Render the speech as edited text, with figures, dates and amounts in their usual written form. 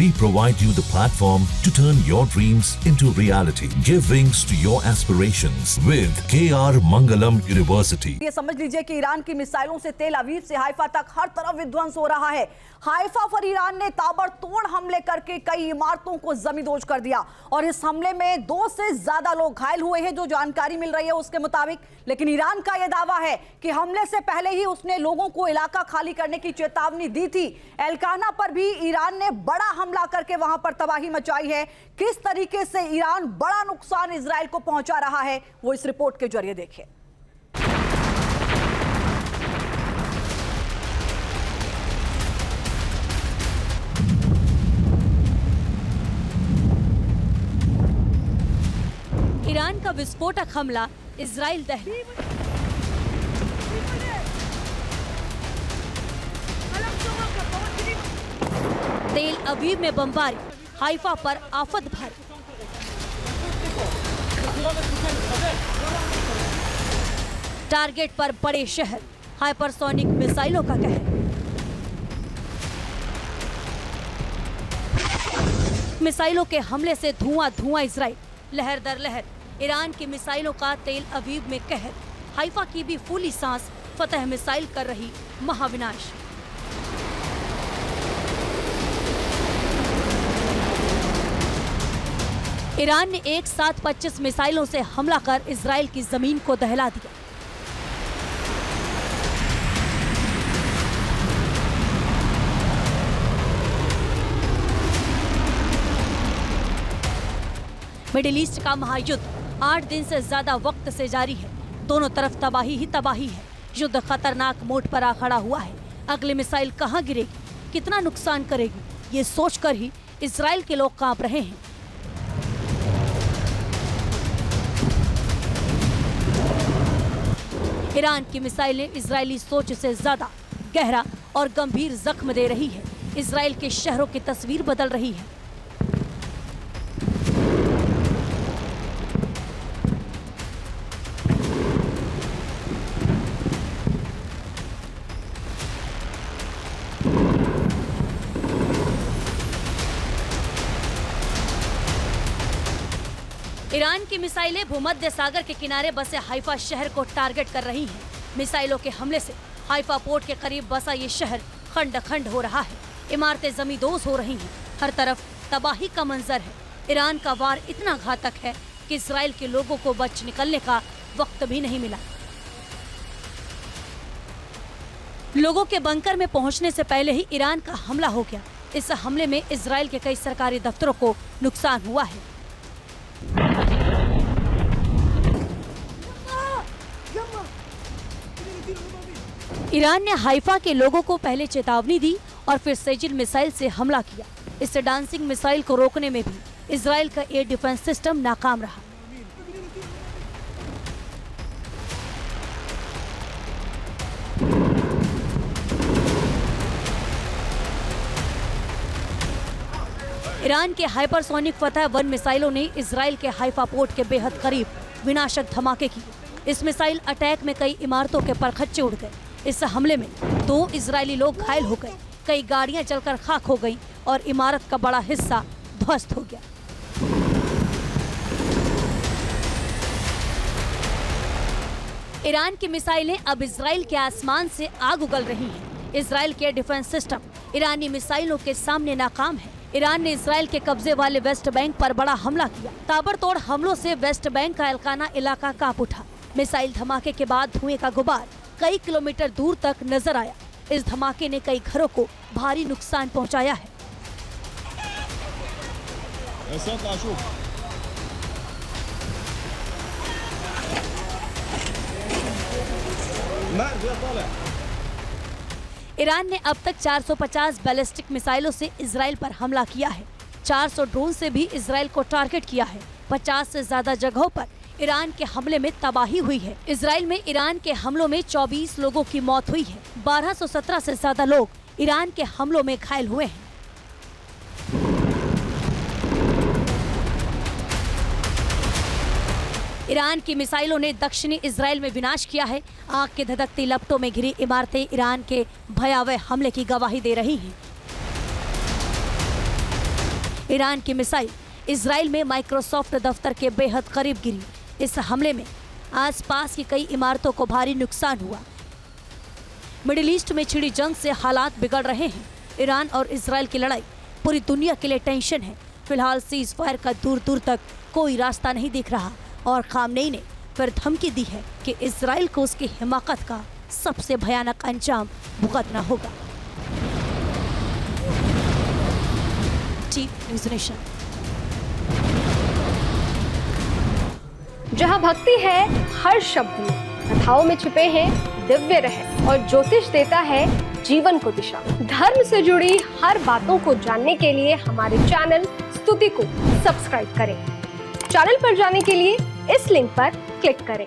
We provide you the platform to turn your dreams into reality. Give wings to your aspirations with KR Mangalam University. ये समझ लीजिए कि Iran की मिसाइलों से तेल अवीव से हाइफा तक हर तरफ विध्वंस हो रहा है। हाइफा पर ईरान ने ताबड़तोड़ हमले करके कई इमारतों को जमींदोज कर दिया और इस हमले में 2 से ज्यादा लोग घायल हुए हैं, जो जानकारी मिल रही है उसके मुताबिक। लेकिन ईरान का यह दावा है कि हमले से पहले ही उसने लोगों को इलाका खाली करने की चेतावनी दी थी। एलकाना पर भी ईरान ने बड़ा हमला करके वहां पर तबाही मचाई है। किस तरीके से ईरान बड़ा नुकसान इजराइल को पहुंचा रहा है, वो इस रिपोर्ट के जरिए देखिए। ईरान का विस्फोटक हमला इजराइल दहली। तेल अवीव में बमबारी, हाइफा पर आफत भारी। टारगेट पर बड़े शहर, हाइपरसोनिक मिसाइलों का कहर। मिसाइलों के हमले से धुआं धुआं इजराइल, लहर दर लहर। ईरान की मिसाइलों का तेल अवीव में कहर, हाइफा की भी फूली सांस, फतह मिसाइल कर रही महाविनाश। ईरान ने एक साथ 25 मिसाइलों से हमला कर इजराइल की जमीन को दहला दिया। मिडिल ईस्ट का महायुद्ध 8 दिन से ज्यादा वक्त से जारी है। दोनों तरफ तबाही ही तबाही है। युद्ध खतरनाक मोड़ पर आ खड़ा हुआ है। अगली मिसाइल कहां गिरेगी, कितना नुकसान करेगी, ये सोचकर ही इजराइल के लोग कांप रहे हैं। ईरान की मिसाइलें इजरायली सोच से ज्यादा गहरा और गंभीर जख्म दे रही है। इजराइल के शहरों की तस्वीर बदल रही है। ईरान की मिसाइलें भूमध्य सागर के किनारे बसे हाइफा शहर को टारगेट कर रही हैं। मिसाइलों के हमले से हाइफा पोर्ट के करीब बसा ये शहर खंड खंड हो रहा है। इमारतें जमींदोज हो रही हैं। हर तरफ तबाही का मंजर है। ईरान का वार इतना घातक है कि इजराइल के लोगों को बच निकलने का वक्त भी नहीं मिला। लोगों के बंकर में पहुंचने से पहले ही ईरान का हमला हो गया। इस हमले में इजराइल के कई सरकारी दफ्तरों को नुकसान हुआ है। ईरान ने हाइफा के लोगों को पहले चेतावनी दी और फिर सेजिल मिसाइल से हमला किया। इस डांसिंग मिसाइल को रोकने में भी इजराइल का एयर डिफेंस सिस्टम नाकाम रहा। ईरान के हाइपरसोनिक फतह 1 मिसाइलों ने इजराइल के हाइफा पोर्ट के बेहद करीब विनाशक धमाके किए। इस मिसाइल अटैक में कई इमारतों के परखच्चे उड़ गए। इस हमले में 2 इजरायली लोग घायल हो गए, कई गाड़ियां जलकर खाक हो गईं और इमारत का बड़ा हिस्सा ध्वस्त हो गया। ईरान की मिसाइलें अब इजराइल के आसमान से आग उगल रही हैं। इजराइल के डिफेंस सिस्टम ईरानी मिसाइलों के सामने नाकाम है। ईरान ने इजराइल के कब्जे वाले वेस्ट बैंक पर बड़ा हमला किया। ताबड़तोड़ हमलों से वेस्ट बैंक का एलकाना इलाका कांप उठा। मिसाइल धमाके के बाद धुएं का गुबार कई किलोमीटर दूर तक नजर आया। इस धमाके ने कई घरों को भारी नुकसान पहुंचाया है। ईरान ने अब तक 450 बैलिस्टिक मिसाइलों से इजराइल पर हमला किया है। 400 ड्रोन से भी इजराइल को टारगेट किया है। 50 से ज्यादा जगहों पर ईरान के हमले में तबाही हुई है। इजराइल में ईरान के हमलों में 24 लोगों की मौत हुई है। 1217 से ज्यादा लोग ईरान के हमलों में घायल हुए हैं। ईरान की मिसाइलों ने दक्षिणी इजराइल में विनाश किया है। आग की धधकती लपटों में घिरी इमारतें ईरान के भयावह हमले की गवाही दे रही हैं। ईरान की मिसाइल इजराइल में माइक्रोसॉफ्ट दफ्तर के बेहद करीब गिरी। इस हमले में आसपास की कई इमारतों को भारी नुकसान हुआ। मिडिल ईस्ट में छिड़ी जंग से हालात बिगड़ रहे हैं। ईरान और इजराइल की लड़ाई पूरी दुनिया के लिए टेंशन है। फिलहाल सीज फायर का दूर दूर तक कोई रास्ता नहीं दिख रहा और खामनेई ने फिर धमकी दी है कि इजराइल को उसकी हिमाकत का सबसे भयानक अंजाम भुगतना होगा। Chief news nation. जहाँ भक्ति है हर शब्द में, कथाओं में छुपे हैं दिव्य रहस्य और ज्योतिष देता है जीवन को दिशा। धर्म से जुड़ी हर बातों को जानने के लिए हमारे चैनल स्तुति को सब्सक्राइब करें। चैनल पर जाने के लिए इस लिंक पर क्लिक करें।